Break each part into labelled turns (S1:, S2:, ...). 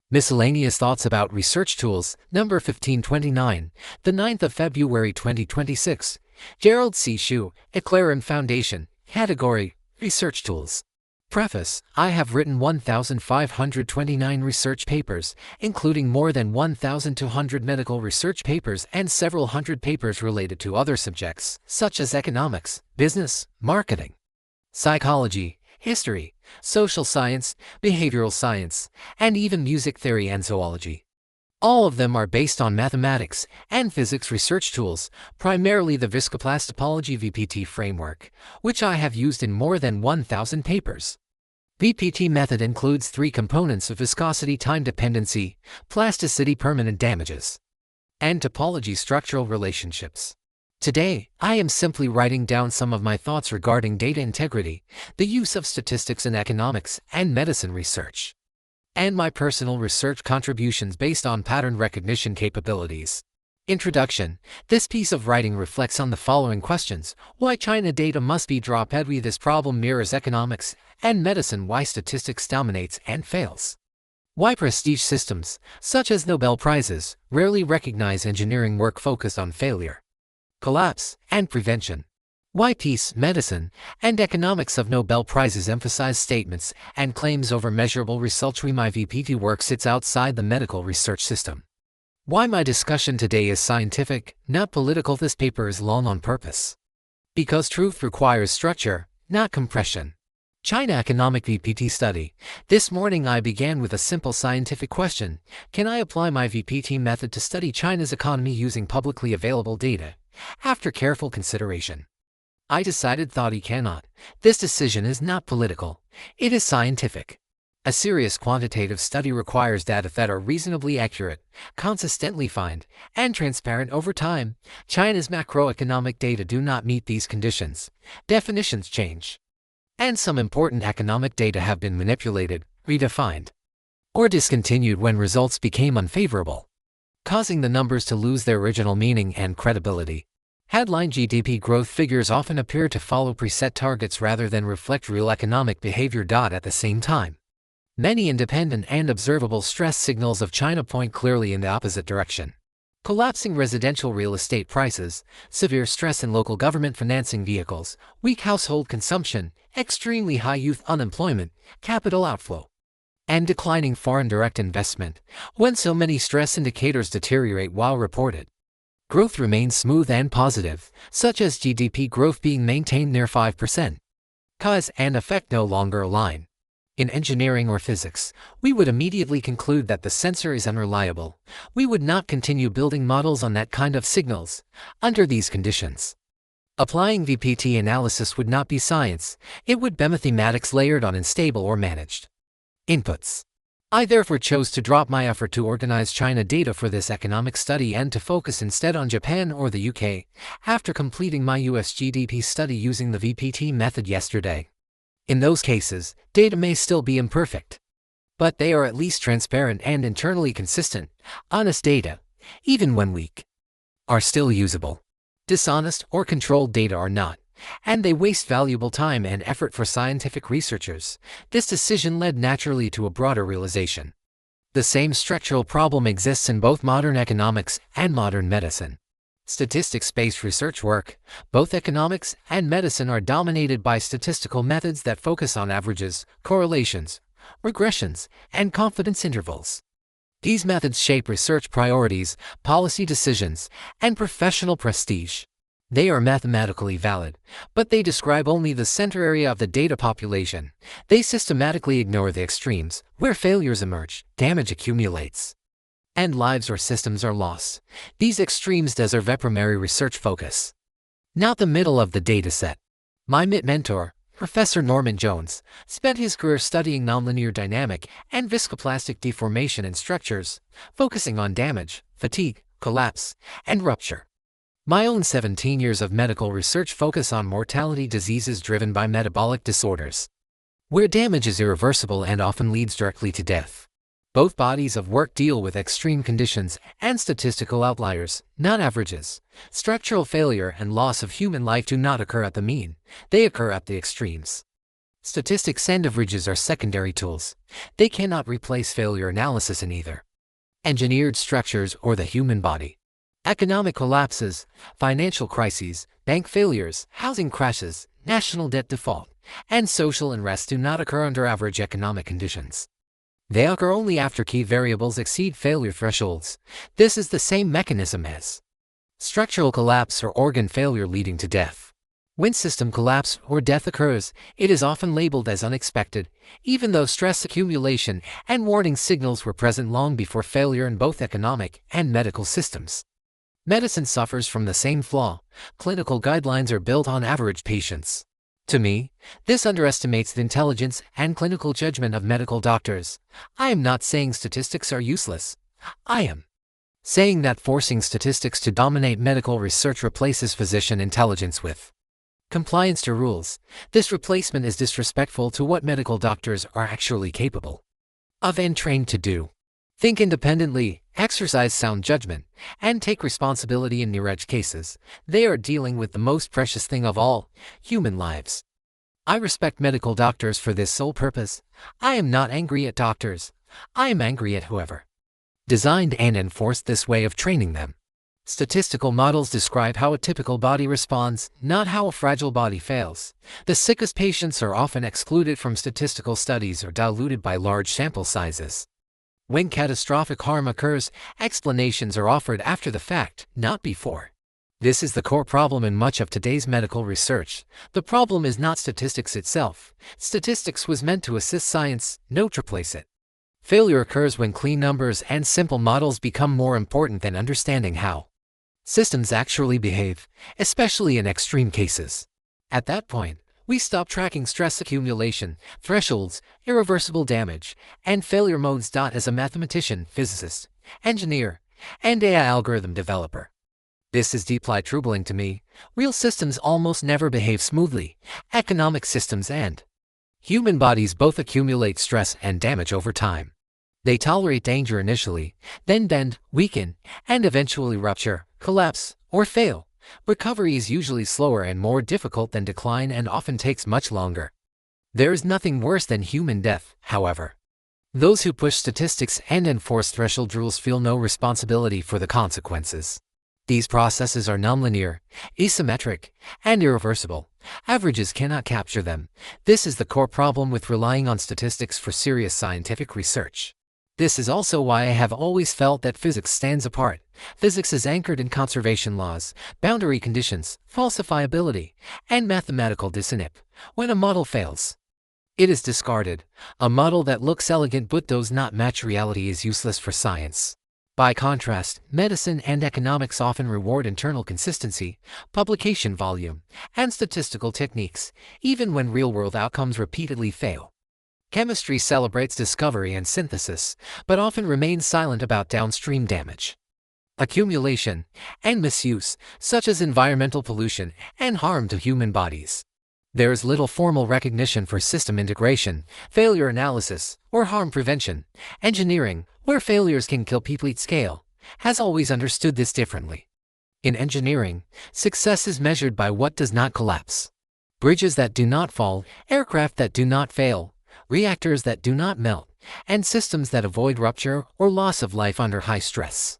S1: Miscellaneous Thoughts About Research Tools, number 1529, the 9th of February 2026. Gerald C. EclaireMD Foundation. Category: Research Tools. Preface: I have written 1,529 research papers, including more than 1,200 medical research papers and several hundred papers related to other subjects, such as economics, business, marketing, psychology, history, social science, behavioral science, and even music theory and zoology. All of them are based on mathematics and physics research tools, primarily the Viscoplastopology VPT framework, which I have used in more than 1,000 papers. VPT method includes three components of viscosity, time dependency, plasticity, permanent damages, and topology, structural relationships. Today, I am simply writing down some of my thoughts regarding data integrity, the use of statistics in economics and medicine research, and my personal research contributions based on pattern recognition capabilities. Introduction: This piece of writing reflects on the following questions: why China data must be dropped, why this problem mirrors economics and medicine, why statistics dominates and fails, why prestige systems, such as Nobel Prizes, rarely recognize engineering work focused on failure, collapse, and prevention, why peace, medicine, and economics of Nobel Prizes emphasize statements and claims over measurable results, why my VPT work sits outside the medical research system, why my discussion today is scientific, not political. This paper is long on purpose, because truth requires structure, not compression. China Economic VPT Study. This morning I began with a simple scientific question: can I apply my VPT method to study China's economy using publicly available data? After careful consideration, I thought he cannot. This decision is not political, it is scientific. A serious quantitative study requires data that are reasonably accurate, consistently defined, and transparent over time. China's macroeconomic data do not meet these conditions. Definitions change, and some important economic data have been manipulated, redefined, or discontinued when results became unfavorable, causing the numbers to lose their original meaning and credibility. Headline: GDP growth figures often appear to follow preset targets rather than reflect real economic behavior. At the same time, many independent and observable stress signals of China point clearly in the opposite direction. Collapsing residential real estate prices, severe stress in local government financing vehicles, weak household consumption, extremely high youth unemployment, capital outflow, and declining foreign direct investment. When so many stress indicators deteriorate while reported growth remains smooth and positive, such as GDP growth being maintained near 5%, cause and effect no longer align. In engineering or physics, we would immediately conclude that the sensor is unreliable. We would not continue building models on that kind of signals. Under these conditions, applying VPT analysis would not be science, it would be mathematics layered on unstable or managed inputs. I therefore chose to drop my effort to organize China data for this economic study and to focus instead on Japan or the UK, after completing my US GDP study using the VPT method yesterday. In those cases, data may still be imperfect, but they are at least transparent and internally consistent. Honest data, even when weak, are still usable. Dishonest or controlled data are not, and they waste valuable time and effort for scientific researchers. This decision led naturally to a broader realization: the same structural problem exists in both modern economics and modern medicine. Statistics-based research work, both economics and medicine, are dominated by statistical methods that focus on averages, correlations, regressions, and confidence intervals. These methods shape research priorities, policy decisions, and professional prestige. They are mathematically valid, but they describe only the center area of the data population. They systematically ignore the extremes, where failures emerge, damage accumulates, and lives or systems are lost. These extremes deserve a primary research focus, not the middle of the dataset. My mentor, Professor Norman Jones, spent his career studying nonlinear dynamic and viscoplastic deformation in structures, focusing on damage, fatigue, collapse, and rupture. My own 17 years of medical research focus on mortality, diseases driven by metabolic disorders, where damage is irreversible and often leads directly to death. Both bodies of work deal with extreme conditions and statistical outliers, not averages. Structural failure and loss of human life do not occur at the mean, they occur at the extremes. Statistics and averages are secondary tools. They cannot replace failure analysis in either engineered structures or the human body. Economic collapses, financial crises, bank failures, housing crashes, national debt default, and social unrest do not occur under average economic conditions. They occur only after key variables exceed failure thresholds. This is the same mechanism as structural collapse or organ failure leading to death. When system collapse or death occurs, it is often labeled as unexpected, even though stress accumulation and warning signals were present long before failure in both economic and medical systems. Medicine suffers from the same flaw. Clinical guidelines are built on average patients. To me, this underestimates the intelligence and clinical judgment of medical doctors. I am not saying statistics are useless. I am saying that forcing statistics to dominate medical research replaces physician intelligence with compliance to rules. This replacement is disrespectful to what medical doctors are actually capable of and trained to do. Think independently, exercise sound judgment, and take responsibility in near-edge cases. They are dealing with the most precious thing of all, human lives. I respect medical doctors for this sole purpose. I am not angry at doctors. I am angry at whoever designed and enforced this way of training them. Statistical models describe how a typical body responds, not how a fragile body fails. The sickest patients are often excluded from statistical studies or diluted by large sample sizes. When catastrophic harm occurs, explanations are offered after the fact, not before. This is the core problem in much of today's medical research. The problem is not statistics itself. Statistics was meant to assist science, not replace it. Failure occurs when clean numbers and simple models become more important than understanding how systems actually behave, especially in extreme cases. At that point, we stop tracking stress accumulation, thresholds, irreversible damage, and failure modes. As a mathematician, physicist, engineer, and AI algorithm developer, this is deeply troubling to me. Real systems almost never behave smoothly. Economic systems and human bodies both accumulate stress and damage over time. They tolerate danger initially, then bend, weaken, and eventually rupture, collapse, or fail. Recovery is usually slower and more difficult than decline and often takes much longer. There is nothing worse than human death, however. Those who push statistics and enforce threshold rules feel no responsibility for the consequences. These processes are nonlinear, asymmetric, and irreversible. Averages cannot capture them. This is the core problem with relying on statistics for serious scientific research. This is also why I have always felt that physics stands apart. Physics is anchored in conservation laws, boundary conditions, falsifiability, and mathematical dissonance. When a model fails, it is discarded. A model that looks elegant but does not match reality is useless for science. By contrast, medicine and economics often reward internal consistency, publication volume, and statistical techniques, even when real-world outcomes repeatedly fail. Chemistry celebrates discovery and synthesis, but often remains silent about downstream damage, accumulation, and misuse, such as environmental pollution and harm to human bodies. There is little formal recognition for system integration, failure analysis, or harm prevention. Engineering, where failures can kill people at scale, has always understood this differently. In engineering, success is measured by what does not collapse. Bridges that do not fall, aircraft that do not fail, reactors that do not melt, and systems that avoid rupture or loss of life under high stress.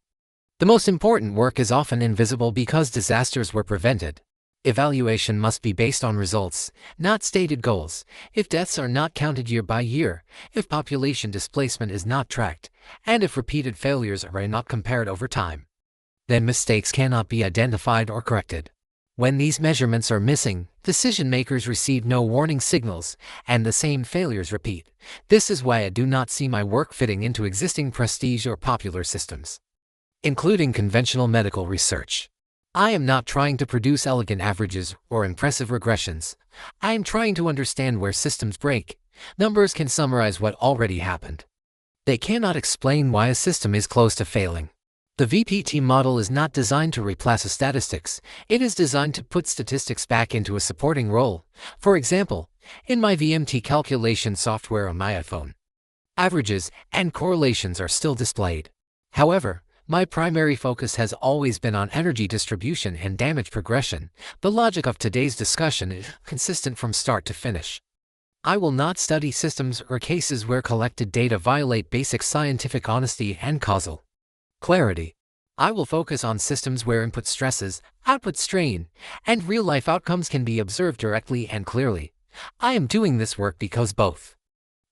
S1: The most important work is often invisible because disasters were prevented. Evaluation must be based on results, not stated goals. If deaths are not counted year by year, if population displacement is not tracked, and if repeated failures are not compared over time, then mistakes cannot be identified or corrected. When these measurements are missing, decision-makers receive no warning signals, and the same failures repeat. This is why I do not see my work fitting into existing prestige or popular systems, including conventional medical research. I am not trying to produce elegant averages or impressive regressions. I am trying to understand where systems break. Numbers can summarize what already happened. They cannot explain why a system is close to failing. The VPT model is not designed to replace statistics. It is designed to put statistics back into a supporting role. For example, in my VMT calculation software on my iPhone, averages and correlations are still displayed. However, my primary focus has always been on energy distribution and damage progression. The logic of today's discussion is consistent from start to finish. I will not study systems or cases where collected data violate basic scientific honesty and causal clarity. I will focus on systems where input stresses, output strain, and real-life outcomes can be observed directly and clearly. I am doing this work because both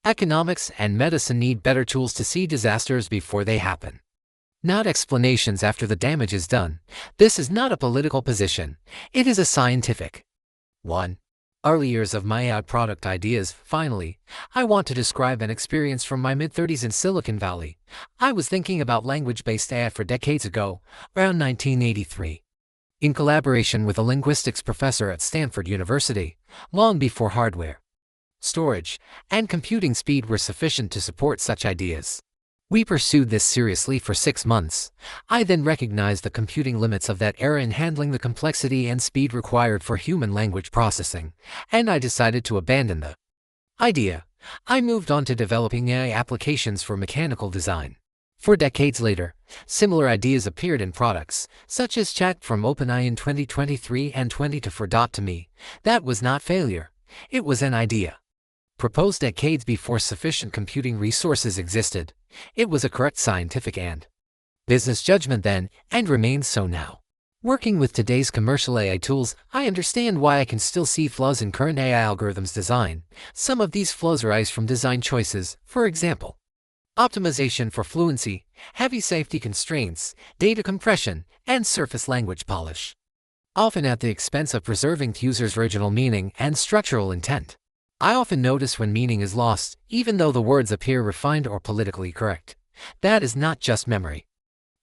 S1: economics and medicine need better tools to see disasters before they happen, not explanations after the damage is done. This is not a political position. It is a scientific one. Early years of my ad product ideas. Finally, I want to describe an experience from my mid-30s in Silicon Valley. I was thinking about language-based AI for decades ago, around 1983. In collaboration with a linguistics professor at Stanford University, long before hardware, storage, and computing speed were sufficient to support such ideas. We pursued this seriously for 6 months. I then recognized the computing limits of that era in handling the complexity and speed required for human language processing, and I decided to abandon the idea. I moved on to developing AI applications for mechanical design. 4 decades later, similar ideas appeared in products, such as Chat from OpenAI in 2023 and 2024. To me, that was not failure. It was an idea proposed decades before sufficient computing resources existed. It was a correct scientific and business judgment then, and remains so now. Working with today's commercial AI tools, I understand why I can still see flaws in current AI algorithms design. Some of these flaws arise from design choices, for example, optimization for fluency, heavy safety constraints, data compression, and surface language polish, often at the expense of preserving the user's original meaning and structural intent. I often notice when meaning is lost, even though the words appear refined or politically correct. That is not just memory.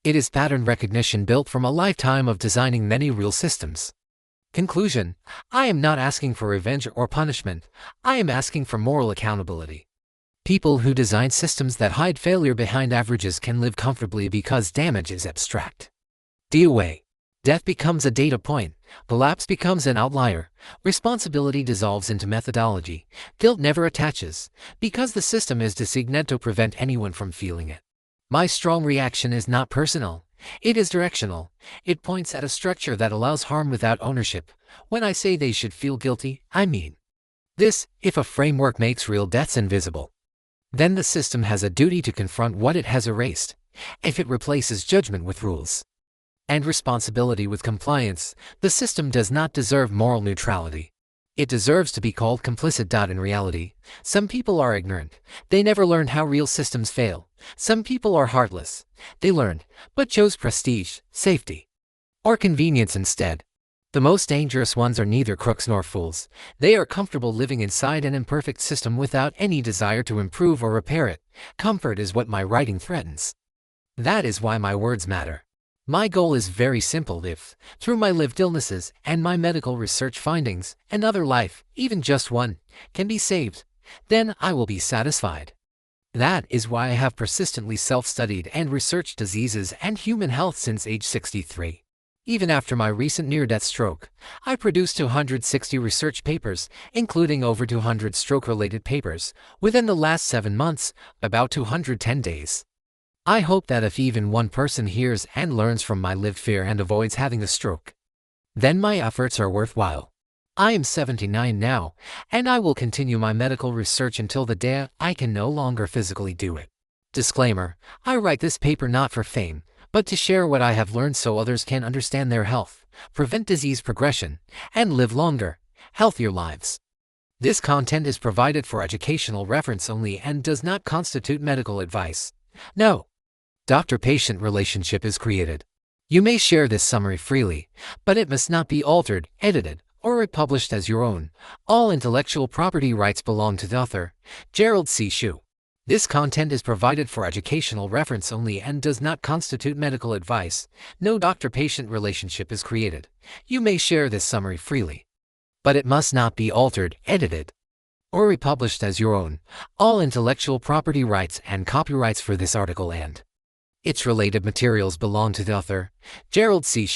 S1: It is pattern recognition built from a lifetime of designing many real systems. Conclusion: I am not asking for revenge or punishment. I am asking for moral accountability. People who design systems that hide failure behind averages can live comfortably because damage is abstract. DOA. Death becomes a data point, collapse becomes an outlier, responsibility dissolves into methodology, guilt never attaches, because the system is designed to prevent anyone from feeling it. My strong reaction is not personal, it is directional. It points at a structure that allows harm without ownership. When I say they should feel guilty, I mean this: if a framework makes real deaths invisible, then the system has a duty to confront what it has erased. If it replaces judgment with rules and responsibility with compliance, the system does not deserve moral neutrality. It deserves to be called complicit. In reality, some people are ignorant. They never learned how real systems fail. Some people are heartless. They learned, but chose prestige, safety, or convenience instead. The most dangerous ones are neither crooks nor fools. They are comfortable living inside an imperfect system without any desire to improve or repair it. Comfort is what my writing threatens. That is why my words matter. My goal is very simple: if, through my lived illnesses and my medical research findings, another life, even just one, can be saved, then I will be satisfied. That is why I have persistently self-studied and researched diseases and human health since age 63. Even after my recent near-death stroke, I produced 260 research papers, including over 200 stroke-related papers, within the last 7 months, about 210 days. I hope that if even one person hears and learns from my lived fear and avoids having a stroke, then my efforts are worthwhile. I am 79 now, and I will continue my medical research until the day I can no longer physically do it. Disclaimer: I write this paper not for fame, but to share what I have learned so others can understand their health, prevent disease progression, and live longer, healthier lives. This content is provided for educational reference only and does not constitute medical advice. No doctor-patient relationship is created. You may share this summary freely, but it must not be altered, edited, or republished as your own. All intellectual property rights belong to the author, Gerald C. This content is provided for educational reference only and does not constitute medical advice. No doctor-patient relationship is created. You may share this summary freely, but it must not be altered, edited, or republished as your own. All intellectual property rights and copyrights for this article and its related materials belong to the author, Gerald C.